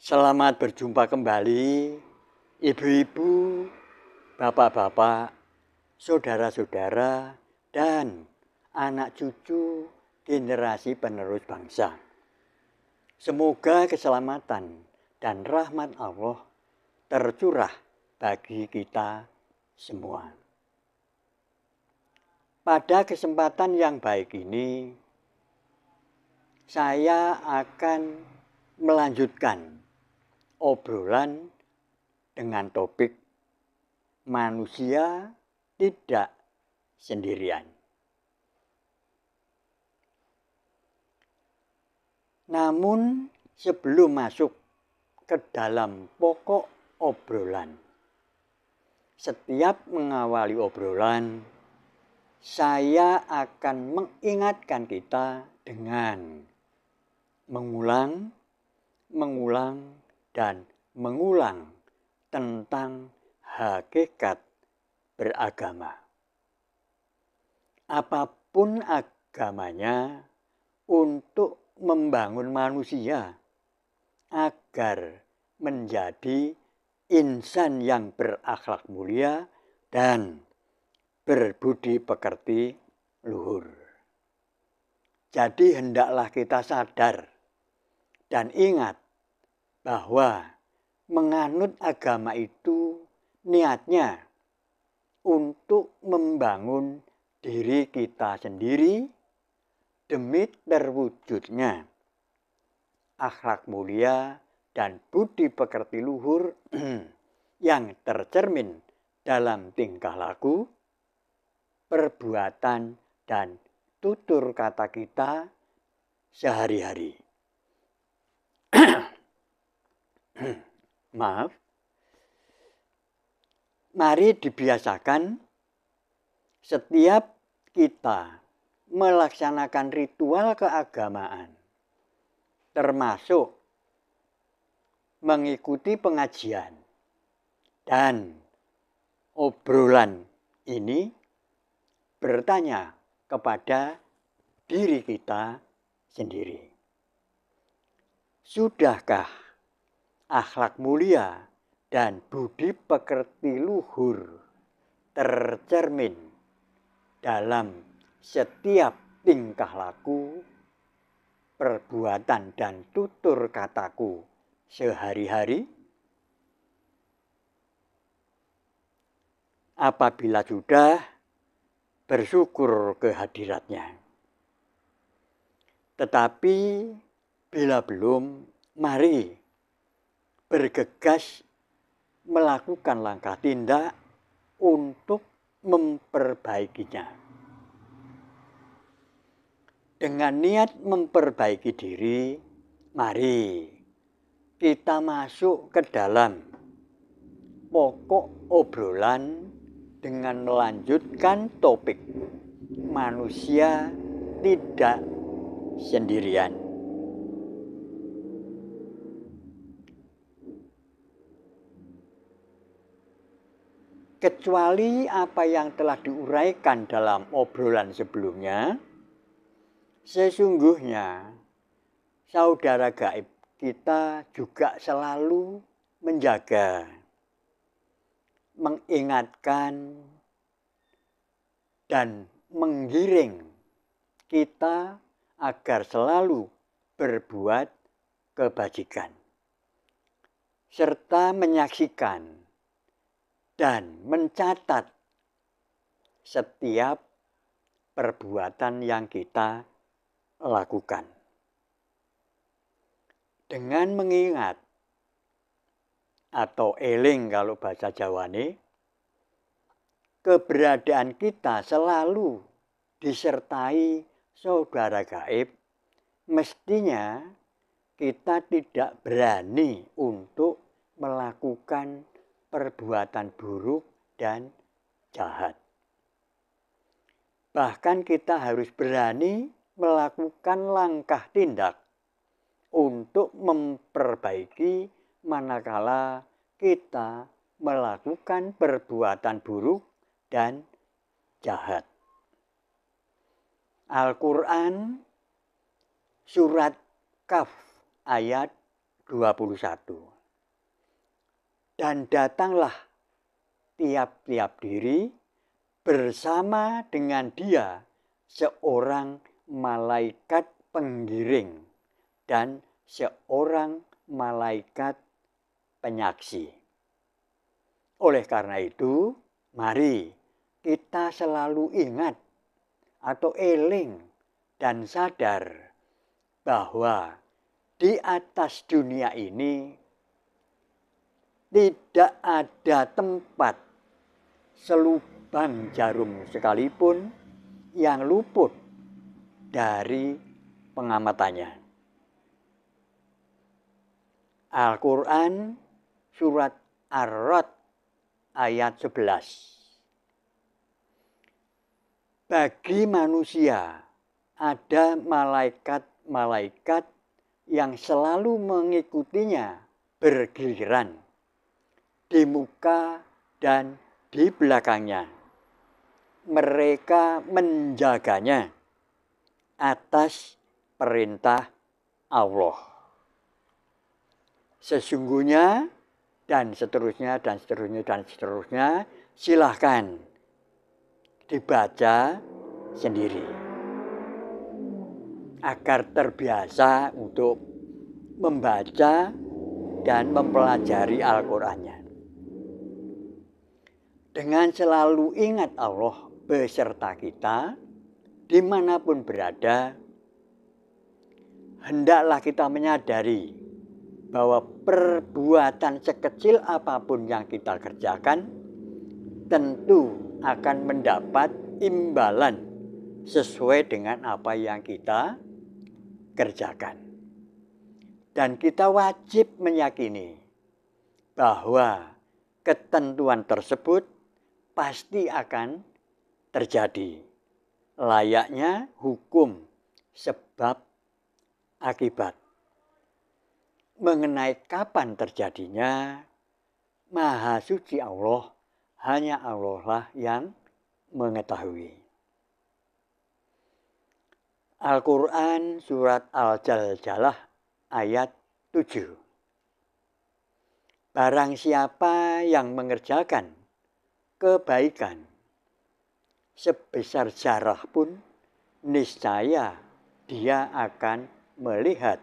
Selamat berjumpa kembali, ibu-ibu, bapak-bapak, saudara-saudara, dan anak cucu generasi penerus bangsa. Semoga keselamatan dan rahmat Allah tercurah bagi kita semua. Pada kesempatan yang baik ini, saya akan melanjutkan obrolan dengan topik manusia tidak sendirian. Namun sebelum masuk ke dalam pokok obrolan, setiap mengawali obrolan, saya akan mengingatkan kita dengan mengulang, dan mengulang tentang hakikat beragama. Apapun agamanya, untuk membangun manusia agar menjadi insan yang berakhlak mulia dan berbudi pekerti luhur. Jadi hendaklah kita sadar dan ingat bahwa menganut agama itu niatnya untuk membangun diri kita sendiri demi terwujudnya akhlak mulia dan budi pekerti luhur yang tercermin dalam tingkah laku, perbuatan, dan tutur kata kita sehari-hari. Maaf. Mari dibiasakan setiap kita melaksanakan ritual keagamaan, termasuk mengikuti pengajian dan obrolan ini, bertanya kepada diri kita sendiri. Sudahkah akhlak mulia dan budi pekerti luhur tercermin dalam setiap tingkah laku, perbuatan, dan tutur kataku sehari-hari? Apabila sudah, bersyukur kehadiratnya. Tetapi bila belum, mari bergegas melakukan langkah tindak untuk memperbaikinya. Dengan niat memperbaiki diri, mari kita masuk ke dalam pokok obrolan dengan melanjutkan topik manusia tidak sendirian. Kecuali apa yang telah diuraikan dalam obrolan sebelumnya, sesungguhnya saudara gaib kita juga selalu menjaga, mengingatkan, dan menggiring kita agar selalu berbuat kebajikan, serta menyaksikan dan mencatat setiap perbuatan yang kita lakukan. Dengan mengingat atau eling kalau bahasa Jawane, keberadaan kita selalu disertai saudara gaib, mestinya kita tidak berani untuk melakukan perbuatan buruk dan jahat. Bahkan kita harus berani melakukan langkah tindak untuk memperbaiki manakala kita melakukan perbuatan buruk dan jahat. Al-Quran surat Kaf ayat 21. Dan datanglah tiap-tiap diri bersama dengan dia seorang malaikat penggiring dan seorang malaikat penyaksi. Oleh karena itu, mari kita selalu ingat atau eling dan sadar bahwa di atas dunia ini tidak ada tempat selubang jarum sekalipun yang luput dari pengamatannya. Al-Quran surat Ar-Ra'd ayat 11. Bagi manusia ada malaikat-malaikat yang selalu mengikutinya bergiliran di muka dan di belakangnya. Mereka menjaganya atas perintah Allah. Sesungguhnya dan seterusnya dan seterusnya dan seterusnya, silahkan dibaca sendiri agar terbiasa untuk membaca dan mempelajari Al-Qur'annya. Dengan selalu ingat Allah beserta kita dimanapun berada, hendaklah kita menyadari bahwa perbuatan sekecil apapun yang kita kerjakan tentu akan mendapat imbalan sesuai dengan apa yang kita kerjakan. Dan kita wajib meyakini bahwa ketentuan tersebut pasti akan terjadi. Layaknya hukum sebab akibat. Mengenai kapan terjadinya, Maha Suci Allah, hanya Allah lah yang mengetahui. Al-Quran surat Al-Jaljalah ayat 7. Barang siapa yang mengerjakan kebaikan sebesar zarah pun, niscaya dia akan melihat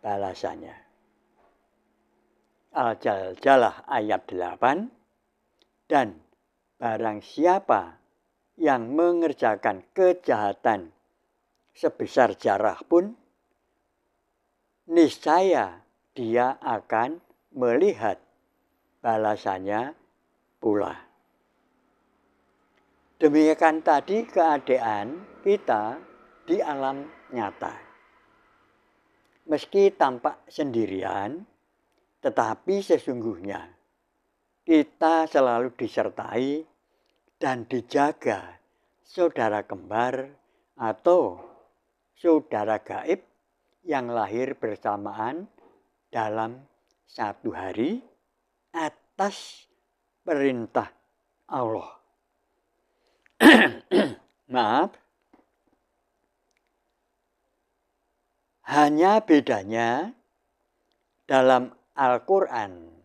balasannya. Al-Jaljalah ayat 8. Dan barang siapa yang mengerjakan kejahatan sebesar zarah pun, niscaya dia akan melihat balasannya pula. Demikian tadi keadaan kita di alam nyata. Meski tampak sendirian, tetapi sesungguhnya kita selalu disertai dan dijaga saudara kembar atau saudara gaib yang lahir bersamaan dalam satu hari atas perintah Allah. Maaf. Hanya bedanya dalam Al-Quran,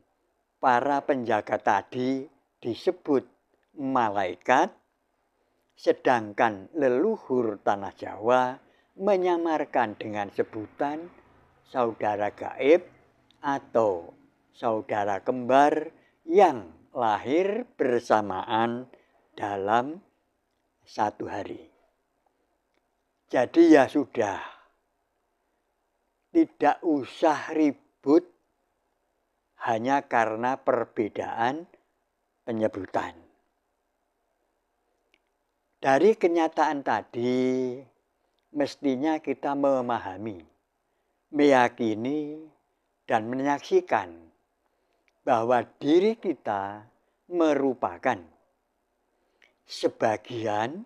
para penjaga tadi disebut malaikat, sedangkan leluhur tanah Jawa menyamarkan dengan sebutan saudara gaib atau saudara kembar yang lahir bersamaan dalam satu hari. Jadi ya sudah, tidak usah ribut hanya karena perbedaan penyebutan. Dari kenyataan tadi, mestinya kita memahami, meyakini, dan menyaksikan bahwa diri kita merupakan sebagian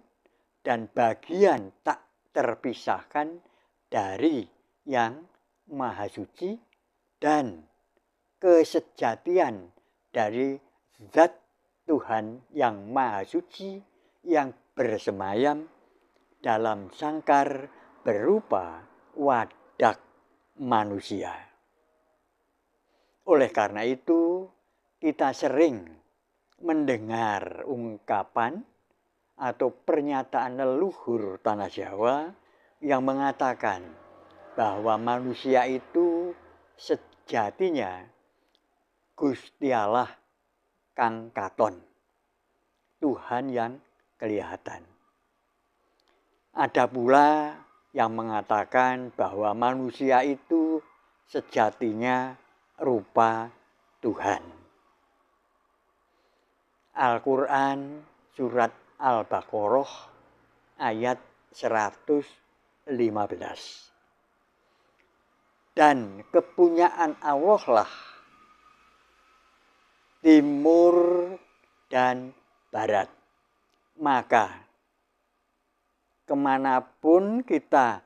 dan bagian tak terpisahkan dari Yang Maha Suci dan kesejatian dari zat Tuhan yang Maha Suci yang bersemayam dalam sangkar berupa wadah manusia. Oleh karena itu, kita sering mendengar ungkapan atau pernyataan leluhur tanah Jawa yang mengatakan bahwa manusia itu sejatinya Gusti Allah kang katon, Tuhan yang kelihatan. Ada pula yang mengatakan bahwa manusia itu sejatinya rupa Tuhan. Al-Quran surat Al-Baqarah ayat 115. Dan kepunyaan Allah lah timur dan barat. Maka kemanapun kita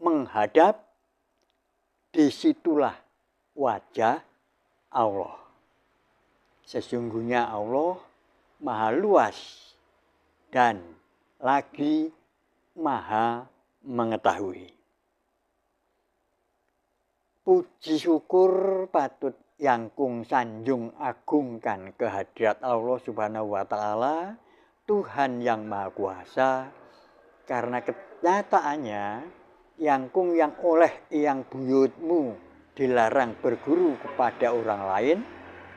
menghadap, disitulah wajah Allah. Sesungguhnya Allah maha luas dan lagi maha mengetahui. Puji syukur patut yangkung sanjung agungkan kehadirat Allah Subhanahu wa Ta'ala, Tuhan yang Maha Kuasa, karena kenyataannya yangkung yang oleh yang buyutmu dilarang berguru kepada orang lain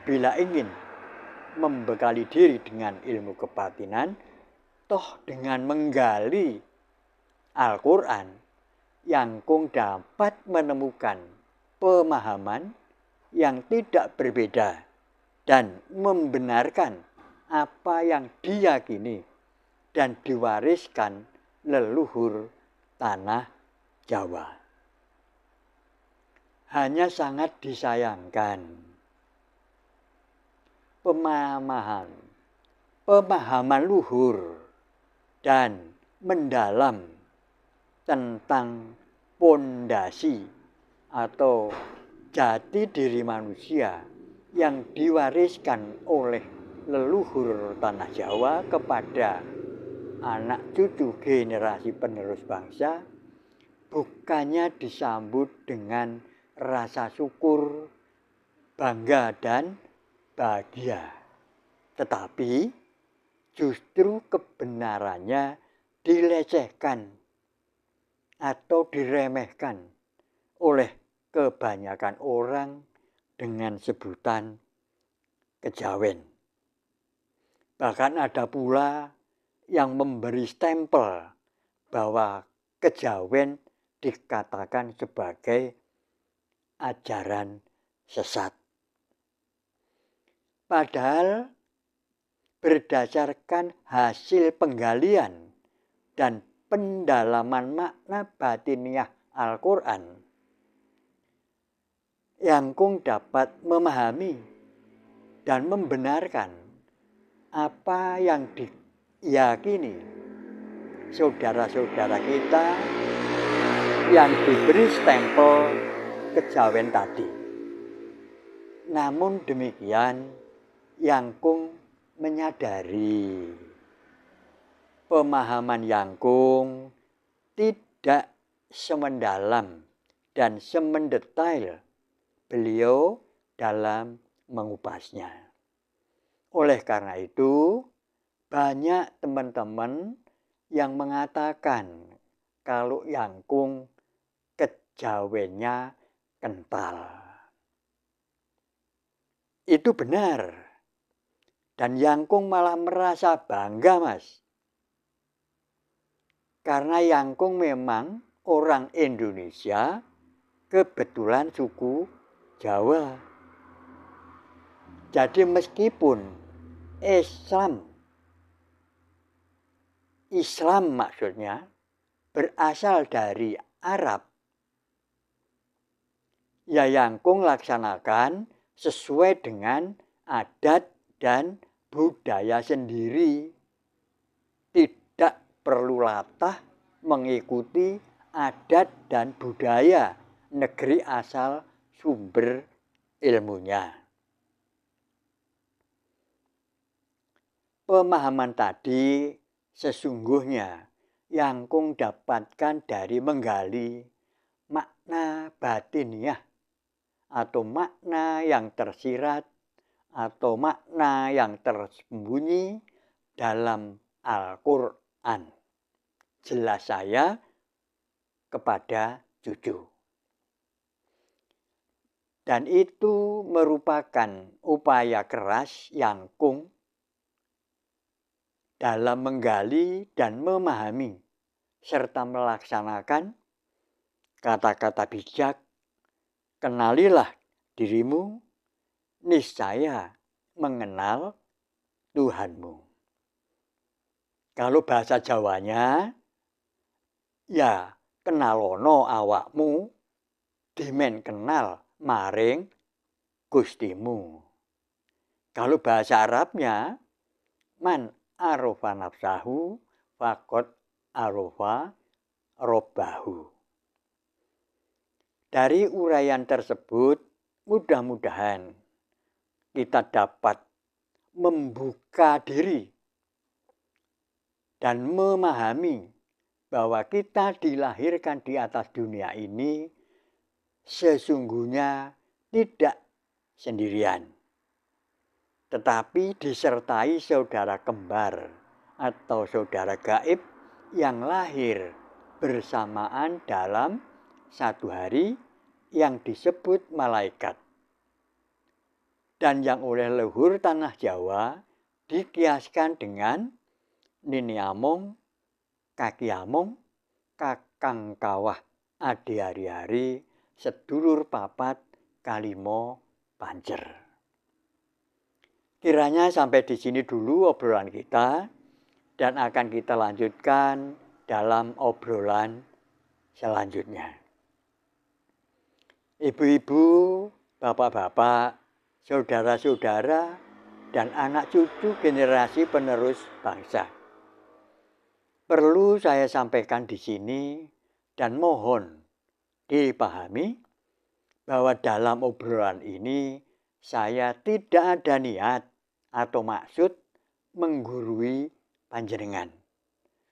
bila ingin membekali diri dengan ilmu kebatinan, toh dengan menggali Al-Quran, yangkung dapat menemukan pemahaman yang tidak berbeda dan membenarkan apa yang diyakini dan diwariskan leluhur tanah Jawa. Hanya sangat disayangkan pemahaman luhur dan mendalam tentang pondasi atau jati diri manusia yang diwariskan oleh leluhur tanah Jawa kepada anak cucu generasi penerus bangsa bukannya disambut dengan rasa syukur, bangga dan bahagia, tetapi justru kebenarannya dilecehkan atau diremehkan oleh kebanyakan orang dengan sebutan kejawen. Bahkan ada pula yang memberi stempel bahwa kejawen dikatakan sebagai ajaran sesat. Padahal berdasarkan hasil penggalian dan pendalaman makna batiniah Al-Quran, yangkung dapat memahami dan membenarkan apa yang diyakini saudara-saudara kita yang diberi stempel kejawen tadi. Namun demikian, yangkung menyadari pemahaman yangkung tidak semendalam dan semendetail beliau dalam mengupasnya. Oleh karena itu, banyak teman-teman yang mengatakan kalau yangkung kejawennya kental. Itu benar. Dan yangkung malah merasa bangga, Mas. Karena yangkung memang orang Indonesia, kebetulan suku Jawa. Jadi meskipun Islam maksudnya berasal dari Arab, ya yangkung laksanakan sesuai dengan adat dan budaya sendiri. Tidak perlu latah mengikuti adat dan budaya negeri asal sumber ilmunya. Pemahaman tadi sesungguhnya yangkung dapatkan dari menggali makna batiniah atau makna yang tersirat atau makna yang tersembunyi dalam Al-Quran. Jelas saya kepada cucu. Dan itu merupakan upaya keras Yangkung dalam menggali dan memahami serta melaksanakan kata-kata bijak, kenalilah dirimu, niscaya mengenal Tuhanmu. Kalau bahasa Jawanya, ya kenalono awakmu, dimen kenal maring Gustimu. Kalau bahasa Arabnya, man arofa nafsahu faqad arofa robbahu. Dari uraian tersebut, mudah-mudahan kita dapat membuka diri dan memahami bahwa kita dilahirkan di atas dunia ini sesungguhnya tidak sendirian, tetapi disertai saudara kembar atau saudara gaib yang lahir bersamaan dalam satu hari yang disebut malaikat. Dan yang oleh leluhur tanah Jawa dikiaskan dengan nini among, kaki among, kakang kawah adi hari-hari, sedulur papat kalimo pancer. Kiranya sampai di sini dulu obrolan kita dan akan kita lanjutkan dalam obrolan selanjutnya. Ibu-ibu, bapak-bapak, saudara-saudara, dan anak cucu generasi penerus bangsa. Perlu saya sampaikan di sini dan mohon dipahami bahwa dalam obrolan ini saya tidak ada niat atau maksud menggurui panjenengan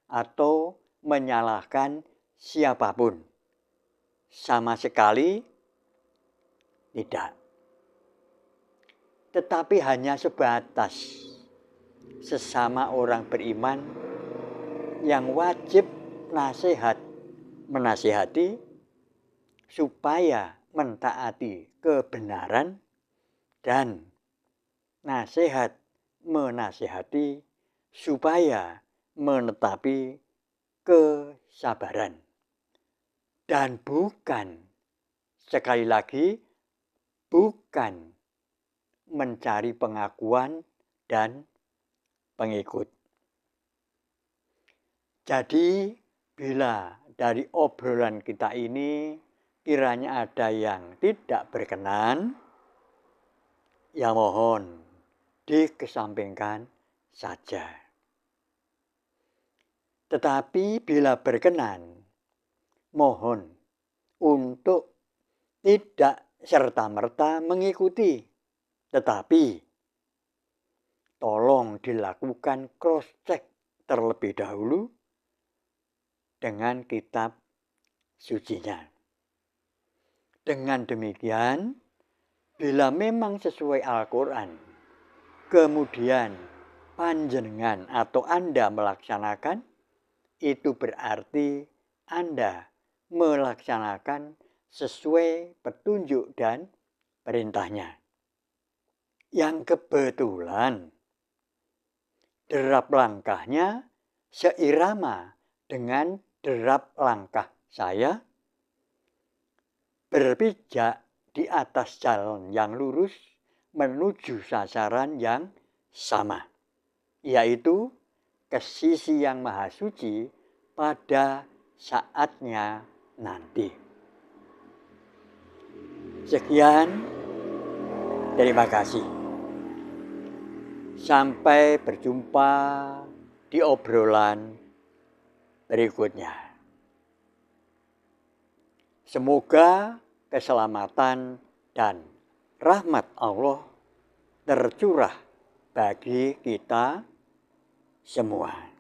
atau menyalahkan siapapun. Sama sekali tidak. Tetapi hanya sebatas sesama orang beriman yang wajib menasihati supaya mentaati kebenaran dan nasihat menasihati supaya menetapi kesabaran. Dan bukan, sekali lagi, bukan mencari pengakuan dan pengikut. Jadi, bila dari obrolan kita ini kiranya ada yang tidak berkenan, ya mohon dikesampingkan saja. Tetapi bila berkenan, mohon untuk tidak serta-merta mengikuti, tetapi tolong dilakukan cross-check terlebih dahulu dengan kitab sucinya. Dengan demikian, bila memang sesuai Al-Quran, kemudian panjenengan atau Anda melaksanakan, itu berarti Anda melaksanakan sesuai petunjuk dan perintahnya. Yang kebetulan derap langkahnya seirama dengan derap langkah saya, berpijak di atas jalan yang lurus menuju sasaran yang sama, yaitu ke sisi yang maha suci pada saatnya nanti. Sekian, terima kasih. Sampai berjumpa di obrolan berikutnya. Semoga keselamatan dan rahmat Allah tercurah bagi kita semua.